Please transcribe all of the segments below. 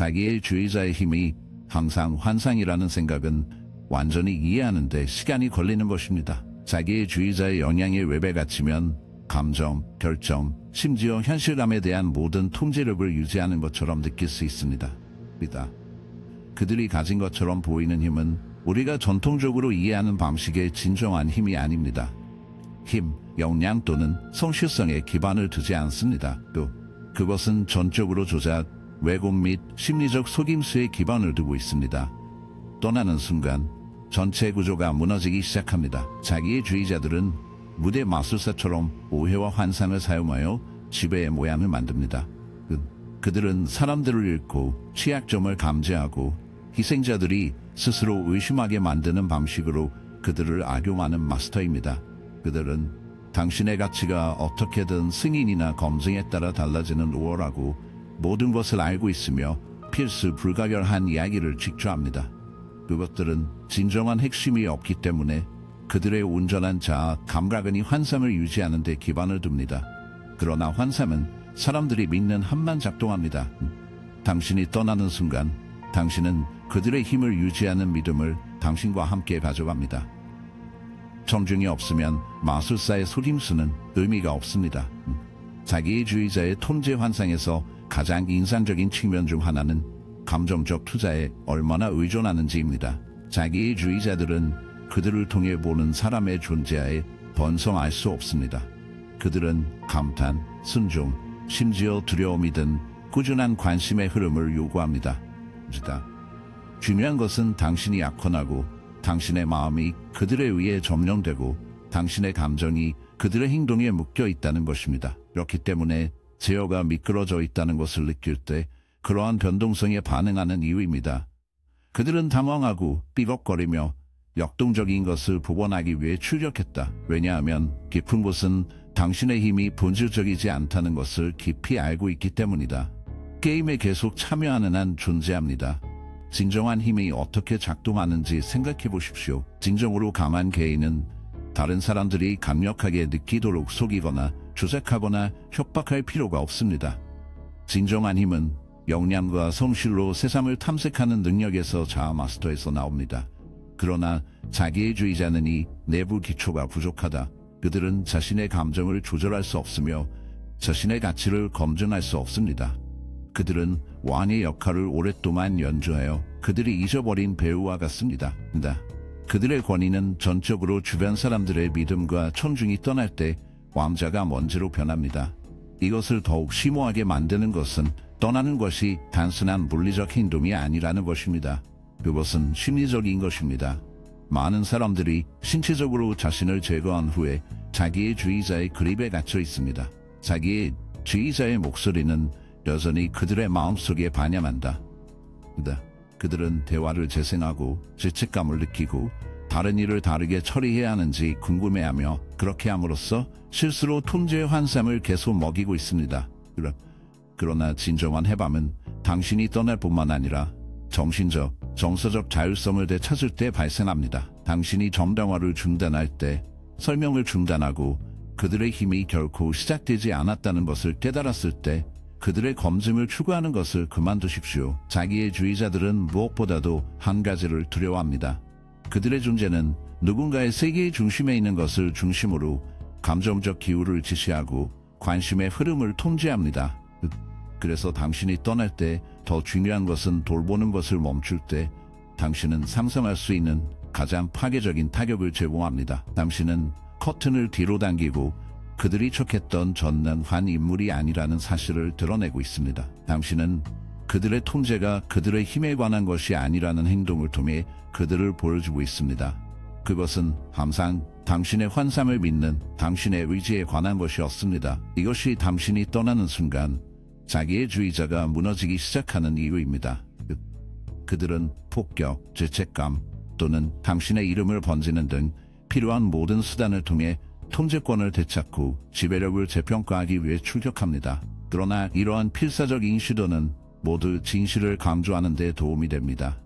자기의 주의자의 힘이 항상 환상이라는 생각은 완전히 이해하는데 시간이 걸리는 것입니다. 자기의 주의자의 영향에 외배 갇히면 감정, 결정, 심지어 현실감에 대한 모든 통제력을 유지하는 것처럼 느낄 수 있습니다. 그들이 가진 것처럼 보이는 힘은 우리가 전통적으로 이해하는 방식의 진정한 힘이 아닙니다. 힘, 역량 또는 성실성에 기반을 두지 않습니다. 그것은 전적으로 조작, 왜곡 및 심리적 속임수에 기반을 두고 있습니다. 떠나는 순간 전체 구조가 무너지기 시작합니다. 자기의 주의자들은 무대 마술사처럼 오해와 환상을 사용하여 지배의 모양을 만듭니다. 그들은 사람들을 잃고 취약점을 감지하고 희생자들이 스스로 의심하게 만드는 방식으로 그들을 악용하는 마스터입니다. 그들은 당신의 가치가 어떻게든 승인이나 검증에 따라 달라지는 우월하고 모든 것을 알고 있으며 필수 불가결한 이야기를 직조합니다. 그것들은 진정한 핵심이 없기 때문에 그들의 온전한 자아, 감각은 이 환상을 유지하는 데 기반을 둡니다. 그러나 환상은 사람들이 믿는 한만 작동합니다. 당신이 떠나는 순간 당신은 그들의 힘을 유지하는 믿음을 당신과 함께 가져갑니다. 청중이 없으면 마술사의 속임수는 의미가 없습니다. 자기의 주의자의 통제 환상에서 가장 인상적인 측면 중 하나는 감정적 투자에 얼마나 의존하는지입니다. 자기의 주의자들은 그들을 통해 보는 사람의 존재에 번성할 수 없습니다. 그들은 감탄, 순종, 심지어 두려움이든 꾸준한 관심의 흐름을 요구합니다. 중요한 것은 당신이 약혼하고 당신의 마음이 그들에 의해 점령되고 당신의 감정이 그들의 행동에 묶여 있다는 것입니다. 그렇기 때문에 제어가 미끄러져 있다는 것을 느낄 때 그러한 변동성에 반응하는 이유입니다. 그들은 당황하고 삐걱거리며 역동적인 것을 복원하기 위해 출력했다. 왜냐하면 깊은 곳은 당신의 힘이 본질적이지 않다는 것을 깊이 알고 있기 때문이다. 게임에 계속 참여하는 한 존재합니다. 진정한 힘이 어떻게 작동하는지 생각해 보십시오. 진정으로 강한 개인은 다른 사람들이 강력하게 느끼도록 속이거나 조작하거나 협박할 필요가 없습니다. 진정한 힘은 역량과 성실로 세상을 탐색하는 능력에서 자아 마스터에서 나옵니다. 그러나 자기의 주의자는 이 내부 기초가 부족하다. 그들은 자신의 감정을 조절할 수 없으며 자신의 가치를 검증할 수 없습니다. 그들은 왕의 역할을 오랫동안 연주하여 그들이 잊어버린 배우와 같습니다. 그들의 권위는 전적으로 주변 사람들의 믿음과 청중이 떠날 때 왕자가 먼지로 변합니다. 이것을 더욱 심오하게 만드는 것은 떠나는 것이 단순한 물리적 행동이 아니라는 것입니다. 그것은 심리적인 것입니다. 많은 사람들이 신체적으로 자신을 제거한 후에 자기의 주의자의 그립에 갇혀 있습니다. 자기의 주의자의 목소리는 여전히 그들의 마음속에 반ям한다. 그들은 대화를 재생하고 죄책감을 느끼고 다른 일을 다르게 처리해야 하는지 궁금해하며 그렇게 함으로써 실수로 통제의 환상을 계속 먹이고 있습니다. 그러나 진정한 해방은 당신이 떠날 뿐만 아니라 정신적, 정서적 자율성을 되찾을 때 발생합니다. 당신이 정당화를 중단할 때 설명을 중단하고 그들의 힘이 결코 시작되지 않았다는 것을 깨달았을 때 그들의 검증을 추구하는 것을 그만두십시오. 자기의 주의자들은 무엇보다도 한 가지를 두려워합니다. 그들의 존재는 누군가의 세계의 중심에 있는 것을 중심으로 감정적 기울을 지시하고 관심의 흐름을 통제합니다. 그래서 당신이 떠날 때 더 중요한 것은 돌보는 것을 멈출 때 당신은 상상할 수 있는 가장 파괴적인 타격을 제공합니다. 당신은 커튼을 뒤로 당기고 그들이 척했던 전능한 인물이 아니라는 사실을 드러내고 있습니다. 당신은 그들의 통제가 그들의 힘에 관한 것이 아니라는 행동을 통해 그들을 보여주고 있습니다. 그것은 항상 당신의 환상을 믿는 당신의 의지에 관한 것이었습니다. 이것이 당신이 떠나는 순간 자기의 주의자가 무너지기 시작하는 이유입니다. 그들은 폭격, 죄책감 또는 당신의 이름을 번지는 등 필요한 모든 수단을 통해 통제권을 되찾고 지배력을 재평가하기 위해 출격합니다. 그러나 이러한 필사적인 시도는 모두 진실을 강조하는 데 도움이 됩니다.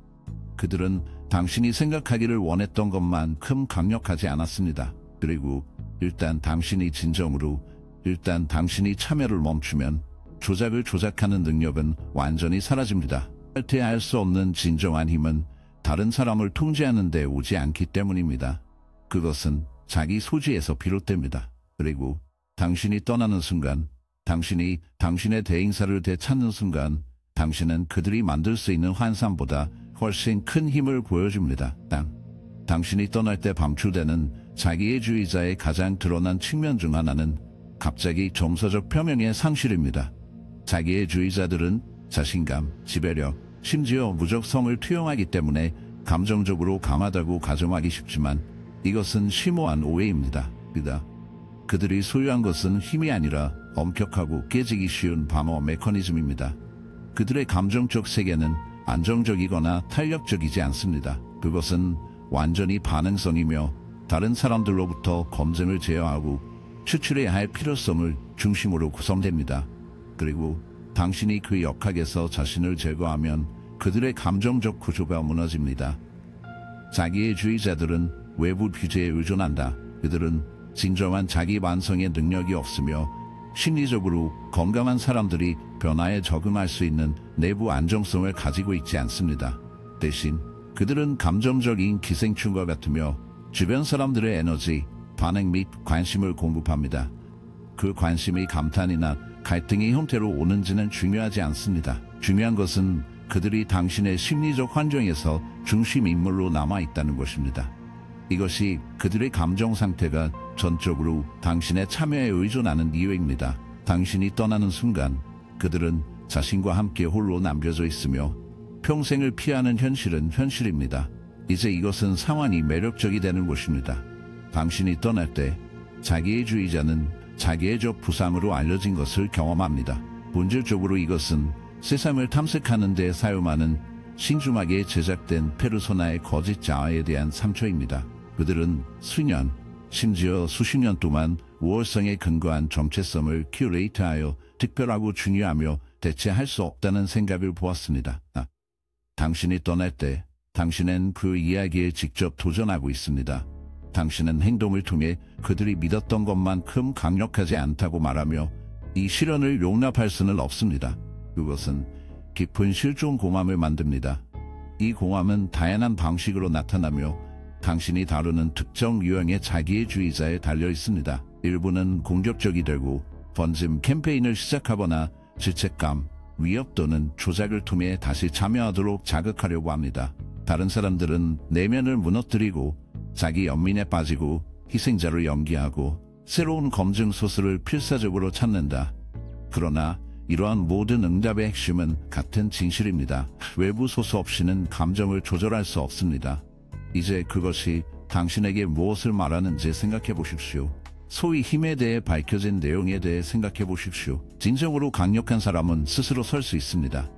그들은 당신이 생각하기를 원했던 것만큼 강력하지 않았습니다. 그리고 일단 당신이 참여를 멈추면 조작을 조작하는 능력은 완전히 사라집니다. 탈퇴할 수 없는 진정한 힘은 다른 사람을 통제하는 데 오지 않기 때문입니다. 그것은 자기 소지에서 비롯됩니다. 그리고 당신이 떠나는 순간, 당신이 당신의 대인사를 되찾는 순간, 당신은 그들이 만들 수 있는 환상보다 훨씬 큰 힘을 보여줍니다. 당신이 떠날 때 방출되는 자기애주의자의 가장 드러난 측면 중 하나는 갑자기 정서적 표명의 상실입니다. 자기애주의자들은 자신감, 지배력, 심지어 무적성을 투영하기 때문에 감정적으로 강하다고 가정하기 쉽지만 이것은 심오한 오해입니다. 그들이 소유한 것은 힘이 아니라 엄격하고 깨지기 쉬운 방어 메커니즘입니다. 그들의 감정적 세계는 안정적이거나 탄력적이지 않습니다. 그것은 완전히 반응성이며 다른 사람들로부터 검증을 제어하고 추출해야 할 필요성을 중심으로 구성됩니다. 그리고 당신이 그 역학에서 자신을 제거하면 그들의 감정적 구조가 무너집니다. 자기애주의자들은 외부 규제에 의존한다. 그들은 진정한 자기 완성의 능력이 없으며 심리적으로 건강한 사람들이 변화에 적응할 수 있는 내부 안정성을 가지고 있지 않습니다. 대신 그들은 감정적인 기생충과 같으며 주변 사람들의 에너지, 반응 및 관심을 공급합니다. 그 관심이 감탄이나 갈등의 형태로 오는지는 중요하지 않습니다. 중요한 것은 그들이 당신의 심리적 환경에서 중심 인물로 남아있다는 것입니다. 이것이 그들의 감정 상태가 전적으로 당신의 참여에 의존하는 이유입니다. 당신이 떠나는 순간 그들은 자신과 함께 홀로 남겨져 있으며 평생을 피하는 현실은 현실입니다. 이제 이것은 상황이 매력적이 되는 것입니다. 당신이 떠날 때 자기애주의자는 자기애적 부상으로 알려진 것을 경험합니다. 본질적으로 이것은 세상을 탐색하는 데 사용하는 신중하게 제작된 페르소나의 거짓 자아에 대한 상처입니다. 그들은 수년, 심지어 수십 년 동안 우월성에 근거한 정체성을 큐레이트하여 특별하고 중요하며 대체할 수 없다는 생각을 보았습니다. 당신이 떠날 때 당신은 그 이야기에 직접 도전하고 있습니다. 당신은 행동을 통해 그들이 믿었던 것만큼 강력하지 않다고 말하며 이 실현을 용납할 수는 없습니다. 그것은 깊은 실존 공함을 만듭니다. 이 공함은 다양한 방식으로 나타나며 당신이 다루는 특정 유형의 자기애주의자에 달려 있습니다. 일부는 공격적이 되고 번짐 캠페인을 시작하거나 죄책감, 위협 또는 조작을 통해 다시 참여하도록 자극하려고 합니다. 다른 사람들은 내면을 무너뜨리고 자기 연민에 빠지고 희생자를 연기하고 새로운 검증 소스를 필사적으로 찾는다. 그러나 이러한 모든 응답의 핵심은 같은 진실입니다. 외부 소스 없이는 감정을 조절할 수 없습니다. 이제 그것이 당신에게 무엇을 말하는지 생각해 보십시오. 소위 힘에 대해 밝혀진 내용에 대해 생각해 보십시오. 진정으로 강력한 사람은 스스로 설 수 있습니다.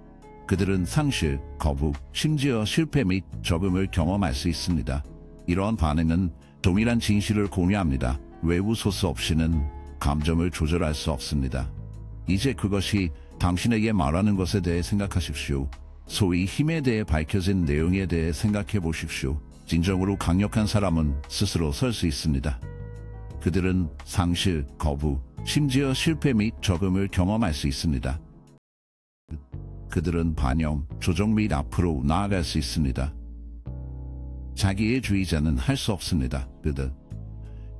그들은 상실, 거부, 심지어 실패 및 적응을 경험할 수 있습니다. 이러한 반응은 동일한 진실을 공유합니다. 외부 소스 없이는 감정을 조절할 수 없습니다. 이제 그것이 당신에게 말하는 것에 대해 생각하십시오. 소위 힘에 대해 밝혀진 내용에 대해 생각해 보십시오. 진정으로 강력한 사람은 스스로 설 수 있습니다. 그들은 상실, 거부, 심지어 실패 및 적응을 경험할 수 있습니다. 그들은 반영, 조정 및 앞으로 나아갈 수 있습니다. 자기애주의자는 할 수 없습니다.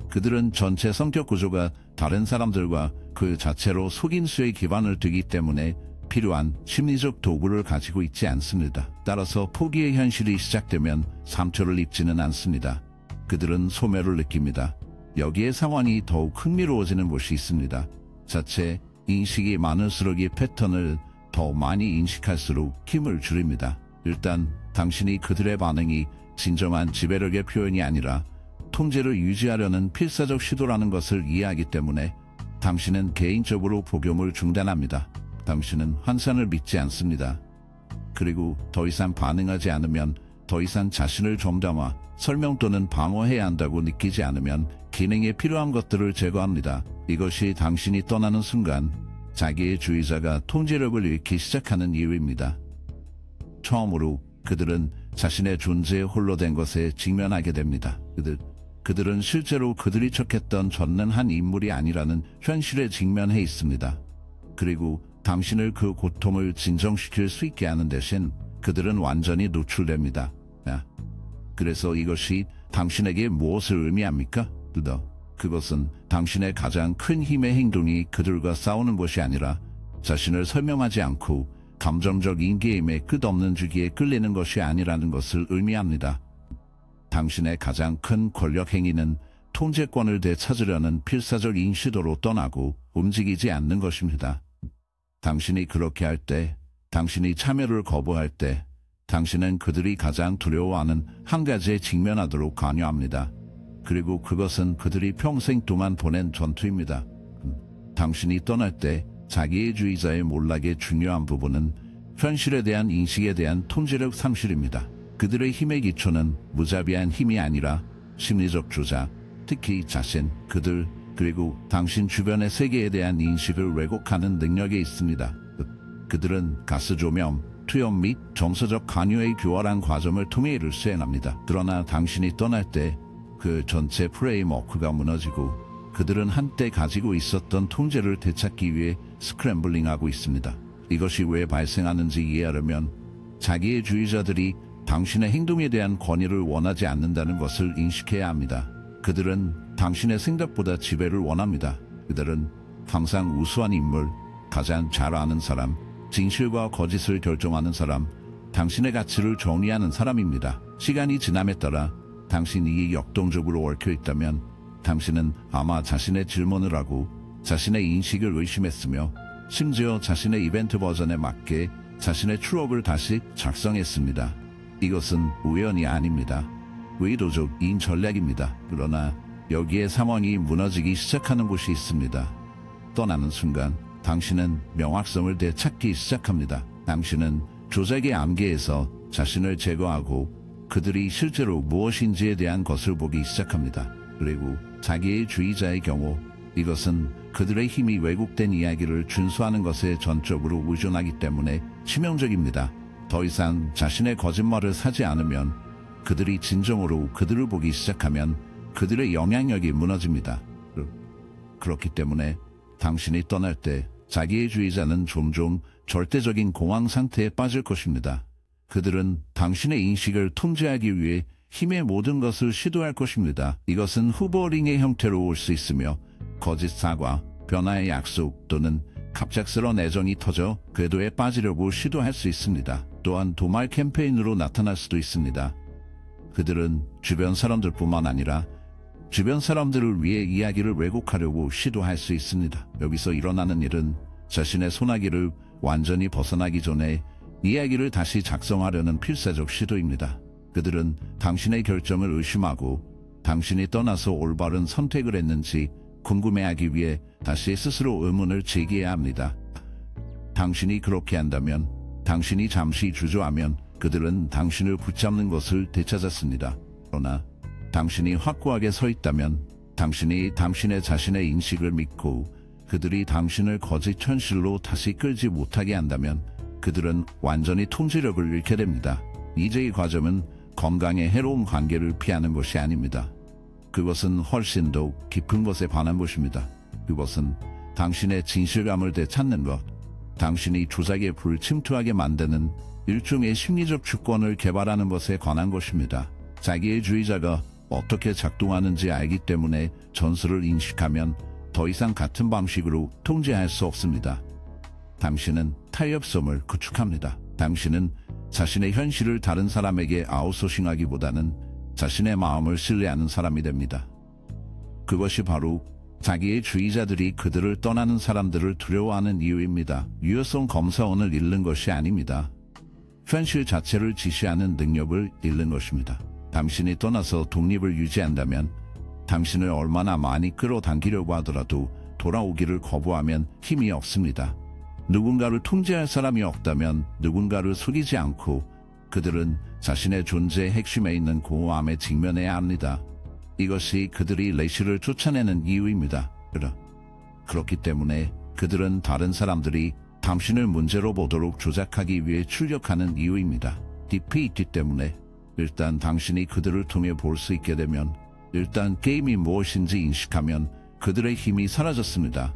그들은 전체 성격 구조가 다른 사람들과 그 자체로 속인수의 기반을 두기 때문에 필요한 심리적 도구를 가지고 있지 않습니다. 따라서 포기의 현실이 시작되면 상처를 입지는 않습니다. 그들은 소멸을 느낍니다. 여기에 상황이 더욱 흥미로워지는 곳이 있습니다. 자체 인식이 많을수록 이 패턴을 더 많이 인식할수록 힘을 줄입니다. 일단 당신이 그들의 반응이 진정한 지배력의 표현이 아니라 통제를 유지하려는 필사적 시도라는 것을 이해하기 때문에 당신은 개인적으로 복용을 중단합니다. 당신은 환상을 믿지 않습니다. 그리고 더 이상 반응하지 않으면, 더 이상 자신을 점담아 설명 또는 방어해야 한다고 느끼지 않으면 기능에 필요한 것들을 제거합니다. 이것이 당신이 떠나는 순간 자기애주의자가 통제력을 잃기 시작하는 이유입니다. 처음으로 그들은 자신의 존재에 홀로 된 것에 직면하게 됩니다. 그들은 실제로 그들이 척했던 전능한 인물이 아니라는 현실에 직면해 있습니다. 그리고 당신을 그 고통을 진정시킬 수 있게 하는 대신 그들은 완전히 노출됩니다. 그래서 이것이 당신에게 무엇을 의미합니까? 그것은 당신의 가장 큰 힘의 행동이 그들과 싸우는 것이 아니라 자신을 설명하지 않고 감정적 인게임의 끝없는 주기에 끌리는 것이 아니라는 것을 의미합니다. 당신의 가장 큰 권력 행위는 통제권을 되찾으려는 필사적인 시도로 떠나고 움직이지 않는 것입니다. 당신이 그렇게 할 때, 당신이 참여를 거부할 때, 당신은 그들이 가장 두려워하는 한 가지에 직면하도록 관여합니다. 그리고 그것은 그들이 평생 동안 보낸 전투입니다. 당신이 떠날 때 자기애주의자의 몰락의 중요한 부분은 현실에 대한 인식에 대한 통제력 상실입니다. 그들의 힘의 기초는 무자비한 힘이 아니라 심리적 조작, 특히 자신, 그들, 그리고 당신 주변의 세계에 대한 인식을 왜곡하는 능력에 있습니다. 그들은 가스 조명, 투영 및 정서적 관여의 교활한 과정을 통해 이를 수행합니다. 그러나 당신이 떠날 때 그 전체 프레임워크가 무너지고 그들은 한때 가지고 있었던 통제를 되찾기 위해 스크램블링하고 있습니다. 이것이 왜 발생하는지 이해하려면 자기애주의자들이 당신의 행동에 대한 권위를 원하지 않는다는 것을 인식해야 합니다. 그들은 당신의 생각보다 지배를 원합니다. 그들은 항상 우수한 인물, 가장 잘 아는 사람, 진실과 거짓을 결정하는 사람, 당신의 가치를 정의하는 사람입니다. 시간이 지남에 따라 당신이 역동적으로 얽혀있다면 당신은 아마 자신의 질문을 하고 자신의 인식을 의심했으며 심지어 자신의 이벤트 버전에 맞게 자신의 추억을 다시 작성했습니다. 이것은 우연이 아닙니다. 의도적인 전략입니다. 그러나 여기에 상황이 무너지기 시작하는 곳이 있습니다. 떠나는 순간 당신은 명확성을 되찾기 시작합니다. 당신은 조작의 암기에서 자신을 제거하고 그들이 실제로 무엇인지에 대한 것을 보기 시작합니다. 그리고 자기애주의자의 경우 이것은 그들의 힘이 왜곡된 이야기를 준수하는 것에 전적으로 의존하기 때문에 치명적입니다. 더 이상 자신의 거짓말을 사지 않으면 그들이 진정으로 그들을 보기 시작하면 그들의 영향력이 무너집니다. 그렇기 때문에 당신이 떠날 때 자기애주의자는 종종 절대적인 공황 상태에 빠질 것입니다. 그들은 당신의 인식을 통제하기 위해 힘의 모든 것을 시도할 것입니다. 이것은 후보링의 형태로 올 수 있으며 거짓 사과, 변화의 약속 또는 갑작스러운 애정이 터져 궤도에 빠지려고 시도할 수 있습니다. 또한 도말 캠페인으로 나타날 수도 있습니다. 그들은 주변 사람들뿐만 아니라 주변 사람들을 위해 이야기를 왜곡하려고 시도할 수 있습니다. 여기서 일어나는 일은 자신의 소나기를 완전히 벗어나기 전에 이야기를 다시 작성하려는 필사적 시도입니다. 그들은 당신의 결정을 의심하고 당신이 떠나서 올바른 선택을 했는지 궁금해하기 위해 다시 스스로 의문을 제기해야 합니다. 당신이 그렇게 한다면, 당신이 잠시 주저하면 그들은 당신을 붙잡는 것을 되찾았습니다. 그러나 당신이 확고하게 서 있다면, 당신이 당신의 자신의 인식을 믿고 그들이 당신을 거짓 현실로 다시 끌지 못하게 한다면 그들은 완전히 통제력을 잃게 됩니다. 이제 이 과정은 건강에 해로운 관계를 피하는 것이 아닙니다. 그것은 훨씬 더 깊은 것에 관한 것입니다. 그것은 당신의 진실감을 되찾는 것, 당신이 조작에 불침투하게 만드는 일종의 심리적 주권을 개발하는 것에 관한 것입니다. 자기애주의자가 어떻게 작동하는지 알기 때문에 전술을 인식하면 더 이상 같은 방식으로 통제할 수 없습니다. 당신은 탄력성을 구축합니다. 당신은 자신의 현실을 다른 사람에게 아웃소싱하기보다는 자신의 마음을 신뢰하는 사람이 됩니다. 그것이 바로 자기애주의자들이 그들을 떠나는 사람들을 두려워하는 이유입니다. 유효성 검사원을 잃는 것이 아닙니다. 현실 자체를 지시하는 능력을 잃는 것입니다. 당신이 떠나서 독립을 유지한다면 당신을 얼마나 많이 끌어당기려고 하더라도 돌아오기를 거부하면 힘이 없습니다. 누군가를 통제할 사람이 없다면 누군가를 속이지 않고 그들은 자신의 존재의 핵심에 있는 공허함에 직면해야 합니다. 이것이 그들이 레시를 쫓아내는 이유입니다. 그렇기 때문에 그들은 다른 사람들이 당신을 문제로 보도록 조작하기 위해 출력하는 이유입니다. 딥이 있기 때문에 일단 당신이 그들을 통해 볼 수 있게 되면 일단 게임이 무엇인지 인식하면 그들의 힘이 사라졌습니다.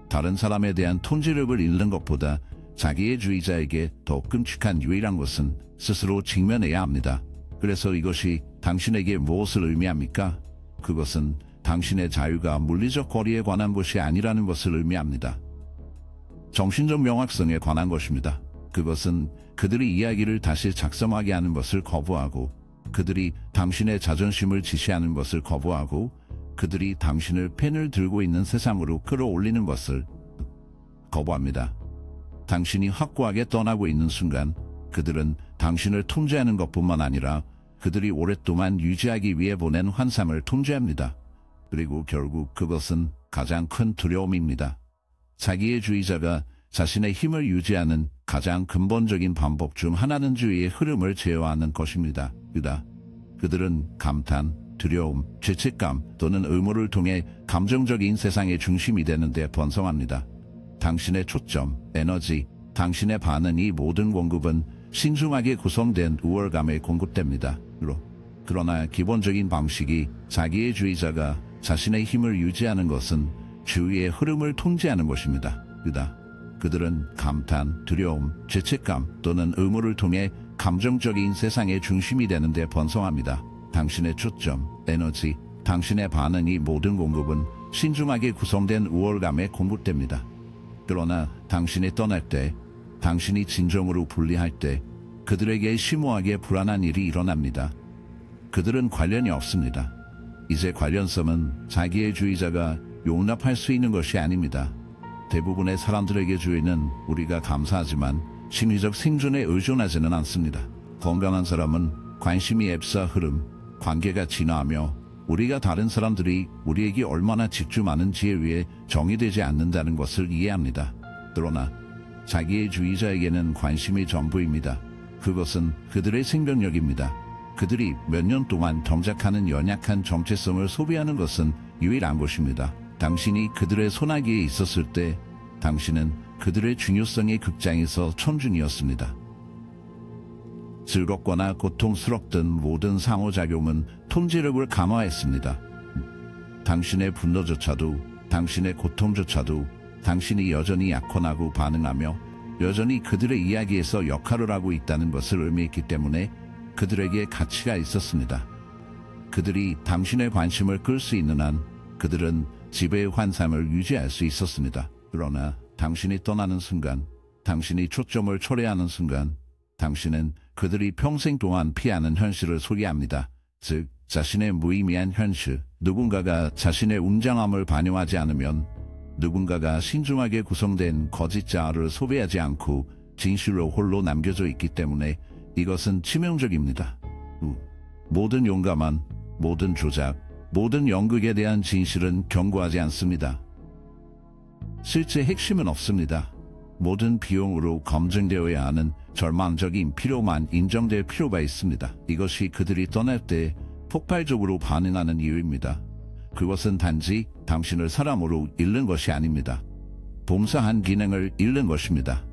다른 사람에 대한 통제력을 잃는 것보다 자기애주의자에게 더 끔찍한 유일한 것은 스스로 직면해야 합니다. 그래서 이것이 당신에게 무엇을 의미합니까? 그것은 당신의 자유가 물리적 거리에 관한 것이 아니라는 것을 의미합니다. 정신적 명확성에 관한 것입니다. 그것은 그들이 이야기를 다시 작성하게 하는 것을 거부하고, 그들이 당신의 자존심을 지시하는 것을 거부하고, 그들이 당신을 펜을 들고 있는 세상으로 끌어올리는 것을 거부합니다. 당신이 확고하게 떠나고 있는 순간 그들은 당신을 통제하는 것뿐만 아니라 그들이 오랫동안 유지하기 위해 보낸 환상을 통제합니다. 그리고 결국 그것은 가장 큰 두려움입니다. 자기애주의자가 자신의 힘을 유지하는 가장 근본적인 방법 중 하나는 주의의 흐름을 제어하는 것입니다. 그들은 감탄, 두려움, 죄책감 또는 의무를 통해 감정적인 세상의 중심이 되는 데 번성합니다. 당신의 초점, 에너지, 당신의 반응, 이 모든 공급은 신중하게 구성된 우월감에 공급됩니다. 그러나 기본적인 방식이 자기애주의자가 자신의 힘을 유지하는 것은 주위의 흐름을 통제하는 것입니다. 그들은 감탄, 두려움, 죄책감 또는 의무를 통해 감정적인 세상의 중심이 되는 데 번성합니다. 당신의 초점, 에너지, 당신의 반응, 이 모든 공급은 신중하게 구성된 우월감에 공급됩니다. 그러나 당신이 떠날 때, 당신이 진정으로 분리할 때 그들에게 심오하게 불안한 일이 일어납니다. 그들은 관련이 없습니다. 이제 관련성은 자기애주의자가 용납할 수 있는 것이 아닙니다. 대부분의 사람들에게 주의는 우리가 감사하지만 심리적 생존에 의존하지는 않습니다. 건강한 사람은 관심이 앱사 흐름, 관계가 진화하며 우리가 다른 사람들이 우리에게 얼마나 집중하는지에 의해 정의되지 않는다는 것을 이해합니다. 그러나 자기애주의자에게는 관심이 전부입니다. 그것은 그들의 생명력입니다. 그들이 몇 년 동안 경작하는 연약한 정체성을 소비하는 것은 유일한 것입니다. 당신이 그들의 소나기에 있었을 때 당신은 그들의 중요성의 극장에서 천중이었습니다. 즐겁거나 고통스럽던 모든 상호작용은 통제력을 강화했습니다. 당신의 분노조차도, 당신의 고통조차도 당신이 여전히 약혼하고 반응하며 여전히 그들의 이야기에서 역할을 하고 있다는 것을 의미했기 때문에 그들에게 가치가 있었습니다. 그들이 당신의 관심을 끌 수 있는 한 그들은 지배의 환상을 유지할 수 있었습니다. 그러나 당신이 떠나는 순간, 당신이 초점을 초래하는 순간 당신은 그들이 평생 동안 피하는 현실을 소개합니다. 즉, 자신의 무의미한 현실, 누군가가 자신의 웅장함을 반영하지 않으면, 누군가가 신중하게 구성된 거짓 자아를 소비하지 않고 진실로 홀로 남겨져 있기 때문에 이것은 치명적입니다. 모든 용감한, 모든 조작, 모든 연극에 대한 진실은 경고하지 않습니다. 실제 핵심은 없습니다. 모든 비용으로 검증되어야 하는 절망적인 필요만 인정될 필요가 있습니다. 이것이 그들이 떠날 때 폭발적으로 반응하는 이유입니다. 그것은 단지 당신을 사람으로 잃는 것이 아닙니다. 봉사한 기능을 잃는 것입니다.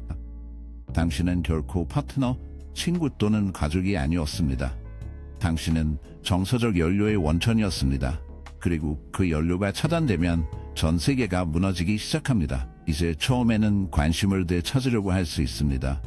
당신은 결코 파트너, 친구 또는 가족이 아니었습니다. 당신은 정서적 연료의 원천이었습니다. 그리고 그 연료가 차단되면 전 세계가 무너지기 시작합니다. 이제 처음에는 관심을 되찾으려고 할 수 있습니다.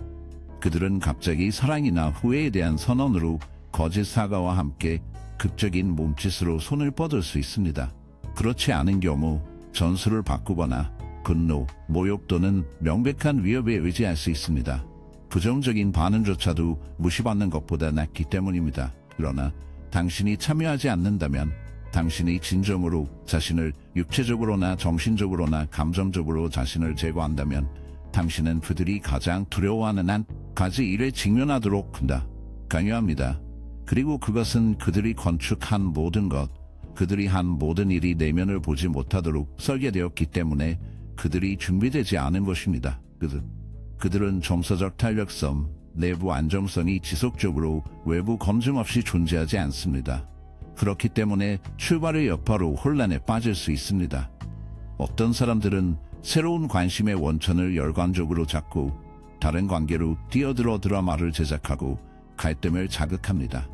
그들은 갑자기 사랑이나 후회에 대한 선언으로 거짓 사과와 함께 극적인 몸짓으로 손을 뻗을 수 있습니다. 그렇지 않은 경우 전술을 바꾸거나 분노, 모욕 또는 명백한 위협에 의지할 수 있습니다. 부정적인 반응조차도 무시받는 것보다 낫기 때문입니다. 그러나 당신이 참여하지 않는다면, 당신이 진정으로 자신을 육체적으로나 정신적으로나 감정적으로 자신을 제거한다면 당신은 그들이 가장 두려워하는 한 가지 일에 직면하도록 한다. 강요합니다. 그리고 그것은 그들이 건축한 모든 것, 그들이 한 모든 일이 내면을 보지 못하도록 설계되었기 때문에 그들이 준비되지 않은 것입니다. 그들은 정서적 탄력성, 내부 안정성이 지속적으로 외부 검증 없이 존재하지 않습니다. 그렇기 때문에 출발의 여파로 혼란에 빠질 수 있습니다. 어떤 사람들은 새로운 관심의 원천을 열광적으로 잡고 다른 관계로 뛰어들어 드라마를 제작하고 갈등을 자극합니다.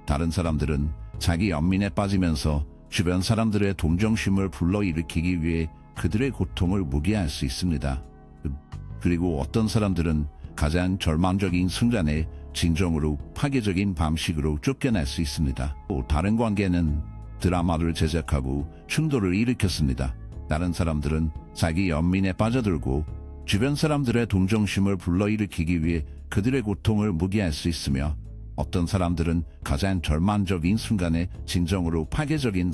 다른 사람들은 자기 연민에 빠지면서 주변 사람들의 동정심을 불러일으키기 위해 그들의 고통을 무기할 수 있습니다. 그리고 어떤 사람들은 가장 절망적인 순간에 진정으로 파괴적인 방식으로 쫓겨날 수 있습니다. 또 다른 관계는 드라마를 제작하고 충돌을 일으켰습니다. 다른 사람들은 자기 연민에 빠져들고 주변 사람들의 동정심을 불러일으키기 위해 그들의 고통을 무기할 수 있으며, 어떤 사람들은 가장 절망적인 순간에 진정으로 파괴적인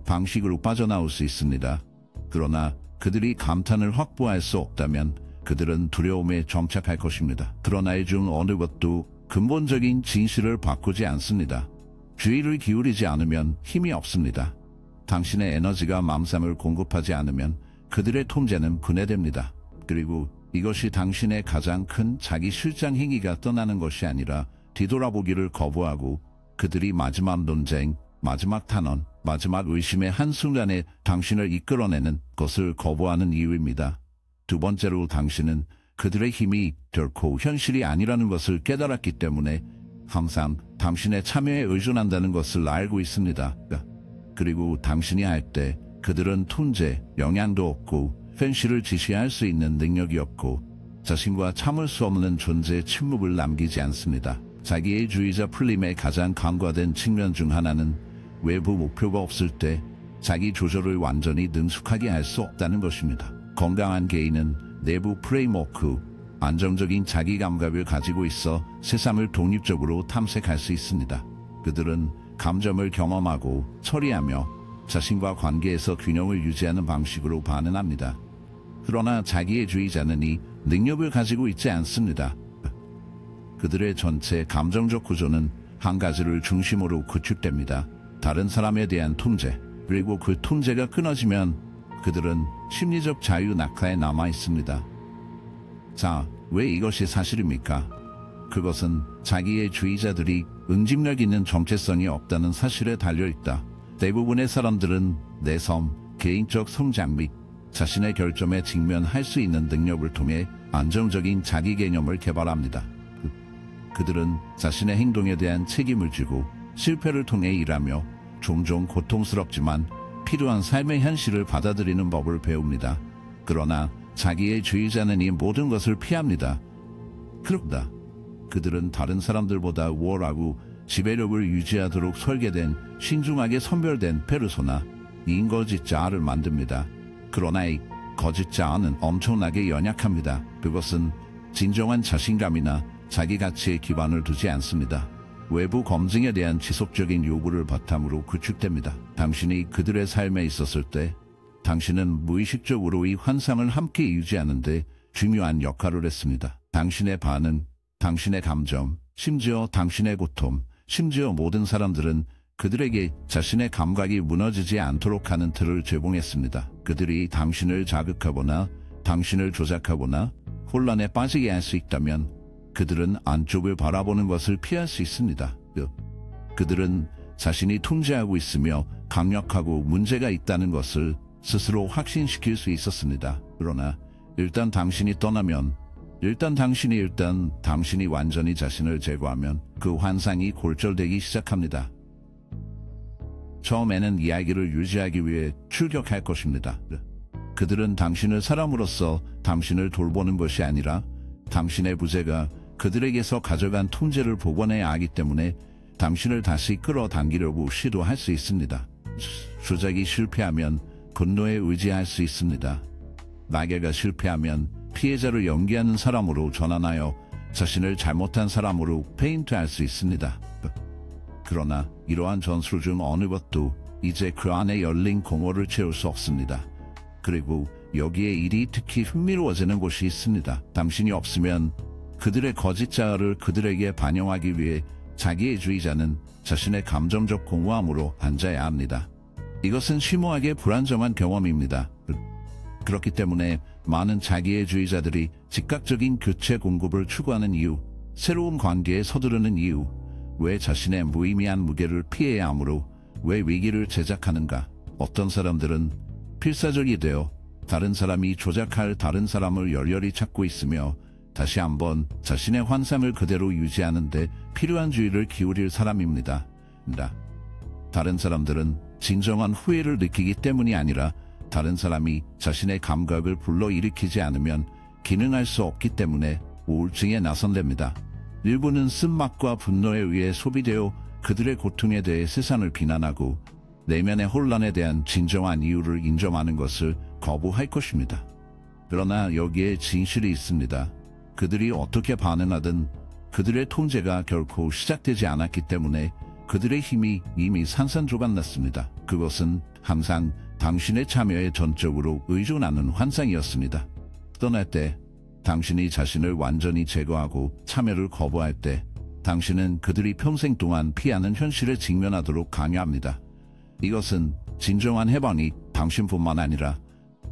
방식으로 빠져나올 수 있습니다. 그러나 그들이 감탄을 확보할 수 없다면 그들은 두려움에 정착할 것입니다. 그러나 이 중 어느 것도 근본적인 진실을 바꾸지 않습니다. 주의를 기울이지 않으면 힘이 없습니다. 당신의 에너지가 맘삼을 공급하지 않으면 그들의 통제는 분해됩니다. 그리고 이것이 당신의 가장 큰 자기 실장 행위가 떠나는 것이 아니라 뒤돌아보기를 거부하고 그들이 마지막 논쟁, 마지막 탄원, 마지막 의심의 한순간에 당신을 이끌어내는 것을 거부하는 이유입니다. 두 번째로, 당신은 그들의 힘이 결코 현실이 아니라는 것을 깨달았기 때문에 항상 당신의 참여에 의존한다는 것을 알고 있습니다. 그리고 당신이 할 때 그들은 통제, 영향도 없고 현실을 지시할 수 있는 능력이 없고 자신과 참을 수 없는 존재의 침묵을 남기지 않습니다. 자기의 주의자 풀림의 가장 간과된 측면 중 하나는 외부 목표가 없을 때 자기 조절을 완전히 능숙하게 할 수 없다는 것입니다. 건강한 개인은 내부 프레임워크, 안정적인 자기 감각을 가지고 있어 세상을 독립적으로 탐색할 수 있습니다. 그들은 감정을 경험하고 처리하며 자신과 관계에서 균형을 유지하는 방식으로 반응합니다. 그러나 자기의 주의자는 이 능력을 가지고 있지 않습니다. 그들의 전체 감정적 구조는 한 가지를 중심으로 구축됩니다. 다른 사람에 대한 통제, 그리고 그 통제가 끊어지면 그들은 심리적 자유 낙하에 남아 있습니다. 자, 왜 이것이 사실입니까? 그것은 자기의 주의자들이 응집력 있는 정체성이 없다는 사실에 달려있다. 대부분의 사람들은 내섬, 개인적 성장 및 자신의 결점에 직면할 수 있는 능력을 통해 안정적인 자기 개념을 개발합니다. 그들은 자신의 행동에 대한 책임을 지고 실패를 통해 일하며 종종 고통스럽지만 필요한 삶의 현실을 받아들이는 법을 배웁니다. 그러나 자기의 주의자는 이 모든 것을 피합니다. 그렇다. 그들은 다른 사람들보다 우월하고 지배력을 유지하도록 설계된 신중하게 선별된 페르소나, 인거짓자아를 만듭니다. 그러나 이 거짓자아는 엄청나게 연약합니다. 그것은 진정한 자신감이나 자기 가치에 기반을 두지 않습니다. 외부 검증에 대한 지속적인 요구를 바탕으로 구축됩니다. 당신이 그들의 삶에 있었을 때 당신은 무의식적으로 이 환상을 함께 유지하는 데 중요한 역할을 했습니다. 당신의 반응, 당신의 감정, 심지어 당신의 고통, 심지어 모든 사람들은 그들에게 자신의 감각이 무너지지 않도록 하는 틀을 제공했습니다. 그들이 당신을 자극하거나 당신을 조작하거나 혼란에 빠지게 할 수 있다면 그들은 안쪽을 바라보는 것을 피할 수 있습니다. 그들은 자신이 통제하고 있으며 강력하고 문제가 있다는 것을 스스로 확신시킬 수 있었습니다. 그러나 일단 당신이 떠나면, 당신이 완전히 자신을 제거하면 그 환상이 골절되기 시작합니다. 처음에는 이야기를 유지하기 위해 출격할 것입니다. 그들은 당신을 사람으로서 당신을 돌보는 것이 아니라 당신의 부재가 그들에게서 가져간 통제를 복원해야 하기 때문에 당신을 다시 끌어당기려고 시도할 수 있습니다. 조작이 실패하면 분노에 의지할 수 있습니다. 마개가 실패하면 피해자를 연기하는 사람으로 전환하여 자신을 잘못한 사람으로 페인트할 수 있습니다. 그러나 이러한 전술 중 어느 것도 이제 그 안에 열린 공허를 채울 수 없습니다. 그리고 여기에 일이 특히 흥미로워지는 곳이 있습니다. 당신이 없으면 그들의 거짓자아를 그들에게 반영하기 위해 자기의 주의자는 자신의 감정적 공허함으로 앉아야 합니다. 이것은 심오하게 불안정한 경험입니다. 그렇기 때문에 많은 자기의 주의자들이 즉각적인 교체 공급을 추구하는 이유, 새로운 관계에 서두르는 이유, 왜 자신의 무의미한 무게를 피해야 하므로 왜 위기를 제작하는가? 어떤 사람들은 필사적이 되어 다른 사람이 조작할 다른 사람을 열렬히 찾고 있으며 다시 한번 자신의 환상을 그대로 유지하는 데 필요한 주의를 기울일 사람입니다. 다른 사람들은 진정한 후회를 느끼기 때문이 아니라 다른 사람이 자신의 감각을 불러일으키지 않으면 기능할 수 없기 때문에 우울증에 나선답니다. 일부는 쓴맛과 분노에 의해 소비되어 그들의 고통에 대해 세상을 비난하고 내면의 혼란에 대한 진정한 이유를 인정하는 것을 거부할 것입니다. 그러나 여기에 진실이 있습니다. 그들이 어떻게 반응하든 그들의 통제가 결코 시작되지 않았기 때문에 그들의 힘이 이미 산산조각났습니다. 그것은 항상 당신의 참여에 전적으로 의존하는 환상이었습니다. 떠날 때, 당신이 자신을 완전히 제거하고 참여를 거부할 때, 당신은 그들이 평생 동안 피하는 현실에 직면하도록 강요합니다. 이것은 진정한 해방이 당신뿐만 아니라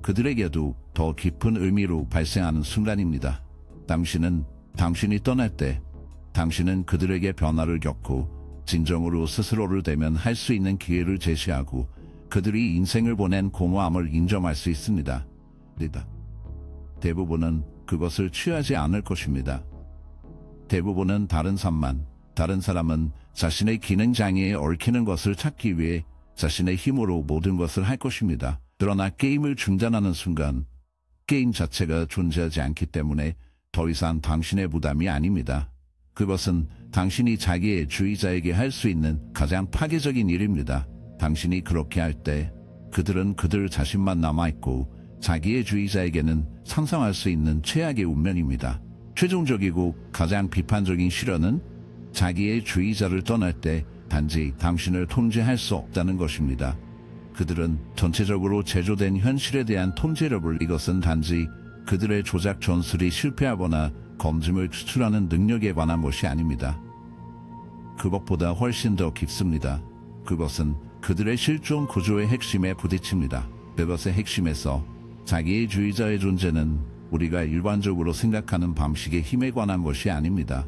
그들에게도 더 깊은 의미로 발생하는 순간입니다. 당신은 당신이 떠날 때, 당신은 그들에게 변화를 겪고 진정으로 스스로를 대면할 수 있는 기회를 제시하고 그들이 인생을 보낸 공허함을 인정할 수 있습니다. 대부분은 그것을 취하지 않을 것입니다. 대부분은 다른 사람은 자신의 기능 장애에 얽히는 것을 찾기 위해 자신의 힘으로 모든 것을 할 것입니다. 그러나 게임을 중단하는 순간 게임 자체가 존재하지 않기 때문에 더 이상 당신의 부담이 아닙니다. 그것은 당신이 자기의 주의자에게 할 수 있는 가장 파괴적인 일입니다. 당신이 그렇게 할 때 그들은 그들 자신만 남아있고 자기의 주의자에게는 상상할 수 있는 최악의 운명입니다. 최종적이고 가장 비판적인 시련은 자기의 주의자를 떠날 때 단지 당신을 통제할 수 없다는 것입니다. 그들은 전체적으로 제조된 현실에 대한 통제력을 이것은 단지 그들의 조작 전술이 실패하거나 검증을 추출하는 능력에 관한 것이 아닙니다. 그것보다 훨씬 더 깊습니다. 그것은 그들의 실존 구조의 핵심에 부딪힙니다. 그것의 핵심에서 자기의 주의자의 존재는 우리가 일반적으로 생각하는 방식의 힘에 관한 것이 아닙니다.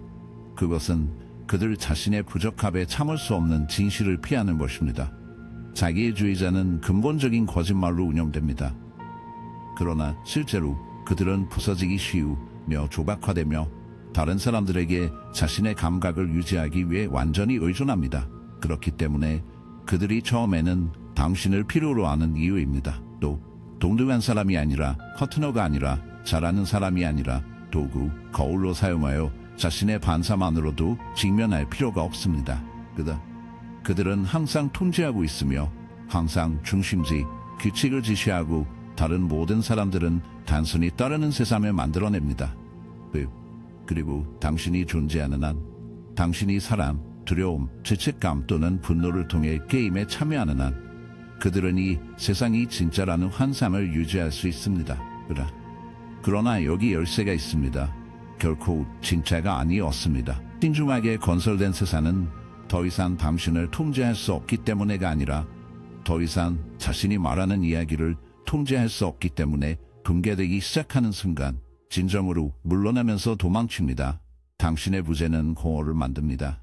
그것은 그들 자신의 부적합에 참을 수 없는 진실을 피하는 것입니다. 자기의 주의자는 근본적인 거짓말로 운영됩니다. 그러나 실제로 그들은 부서지기 쉬우며 조각화되며 다른 사람들에게 자신의 감각을 유지하기 위해 완전히 의존합니다. 그렇기 때문에 그들이 처음에는 당신을 필요로 하는 이유입니다. 또 동등한 사람이 아니라 파트너가 아니라 잘하는 사람이 아니라 도구, 거울로 사용하여 자신의 반사만으로도 직면할 필요가 없습니다. 그들은 항상 통제하고 있으며 항상 중심지, 규칙을 지시하고 다른 모든 사람들은 단순히 따르는 세상을 만들어냅니다. 그리고 당신이 존재하는 한, 당신이 사람, 두려움, 죄책감 또는 분노를 통해 게임에 참여하는 한, 그들은 이 세상이 진짜라는 환상을 유지할 수 있습니다. 그러나 여기 열쇠가 있습니다. 결코 진짜가 아니었습니다. 신중하게 건설된 세상은 더 이상 당신을 통제할 수 없기 때문에가 아니라 더 이상 자신이 말하는 이야기를 통제할 수 없기 때문에 붕괴되기 시작하는 순간 진정으로 물러나면서 도망칩니다. 당신의 부재는 공허를 만듭니다.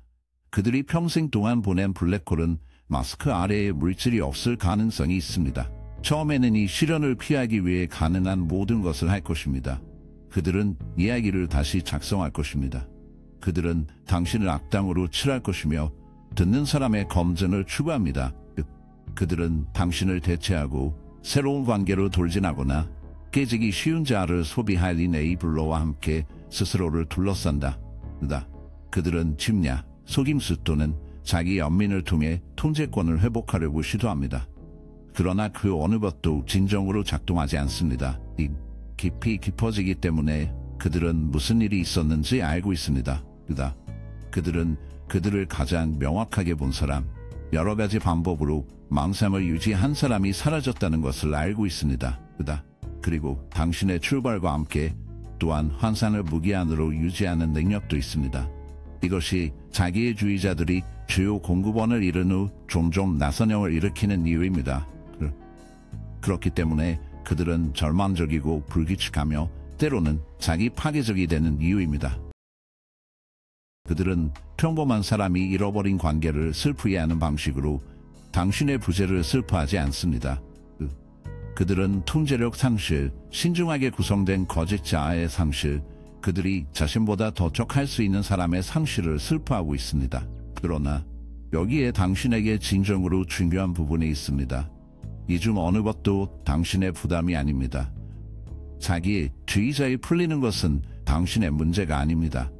그들이 평생 동안 보낸 블랙홀은 마스크 아래에 물질이 없을 가능성이 있습니다. 처음에는 이 시련을 피하기 위해 가능한 모든 것을 할 것입니다. 그들은 이야기를 다시 작성할 것입니다. 그들은 당신을 악당으로 칠할 것이며 듣는 사람의 검증을 추구합니다. 그들은 당신을 대체하고 새로운 관계로 돌진하거나 깨지기 쉬운 자를 소비할 이네이블러와 함께 스스로를 둘러싼다. 그들은 침략, 속임수 또는 자기 연민을 통해 통제권을 회복하려고 시도합니다. 그러나 그 어느 것도 진정으로 작동하지 않습니다. 깊이 깊어지기 때문에 그들은 무슨 일이 있었는지 알고 있습니다. 그들은 그들을 가장 명확하게 본 사람, 여러 가지 방법으로 망상을 유지한 사람이 사라졌다는 것을 알고 있습니다. 그리고 당신의 출발과 함께 또한 환상을 무기한으로 유지하는 능력도 있습니다. 이것이 자기의 주의자들이 주요 공급원을 잃은 후 종종 나선형을 일으키는 이유입니다. 그렇기 때문에 그들은 절망적이고 불규칙하며 때로는 자기 파괴적이 되는 이유입니다. 그들은 평범한 사람이 잃어버린 관계를 슬프게 하는 방식으로 당신의 부재를 슬퍼하지 않습니다. 그들은 통제력 상실, 신중하게 구성된 거짓 자아의 상실, 그들이 자신보다 더 척할 수 있는 사람의 상실을 슬퍼하고 있습니다. 그러나 여기에 당신에게 진정으로 중요한 부분이 있습니다. 이 중 어느 것도 당신의 부담이 아닙니다. 자기 주의자에 풀리는 것은 당신의 문제가 아닙니다.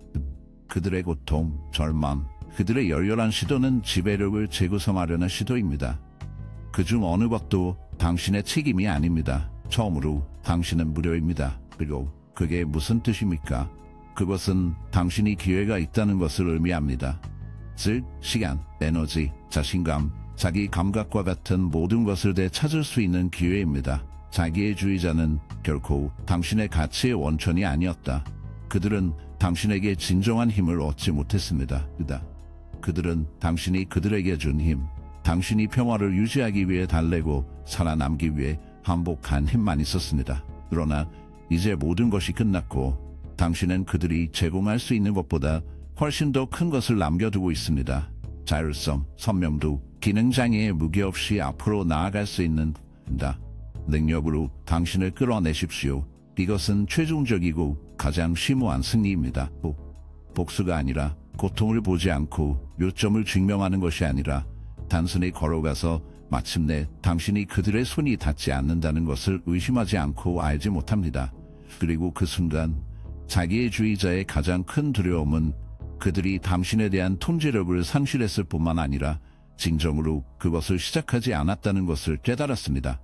그들의 고통, 절망, 그들의 열렬한 시도는 지배력을 재구성하려는 시도입니다. 그중 어느 것도 당신의 책임이 아닙니다. 처음으로 당신은 무료입니다. 그리고 그게 무슨 뜻입니까? 그것은 당신이 기회가 있다는 것을 의미합니다. 즉, 시간, 에너지, 자신감, 자기 감각과 같은 모든 것을 되찾을 수 있는 기회입니다. 자기의 주의자는 결코 당신의 가치의 원천이 아니었다. 그들은 당신에게 진정한 힘을 얻지 못했습니다. 그들은 당신이 그들에게 준 힘, 당신이 평화를 유지하기 위해 달래고 살아남기 위해 항복한 힘만 있었습니다. 그러나 이제 모든 것이 끝났고 당신은 그들이 제공할 수 있는 것보다 훨씬 더 큰 것을 남겨두고 있습니다. 자율성, 선명도, 기능장애에 무게없이 앞으로 나아갈 수 있는 능력으로 당신을 끌어내십시오. 이것은 최종적이고 가장 심오한 승리입니다. 복수가 아니라, 고통을 보지 않고 요점을 증명하는 것이 아니라 단순히 걸어가서 마침내 당신이 그들의 손이 닿지 않는다는 것을 의심하지 않고 알지 못합니다. 그리고 그 순간 자기의 주의자의 가장 큰 두려움은 그들이 당신에 대한 통제력을 상실했을 뿐만 아니라 진정으로 그것을 시작하지 않았다는 것을 깨달았습니다.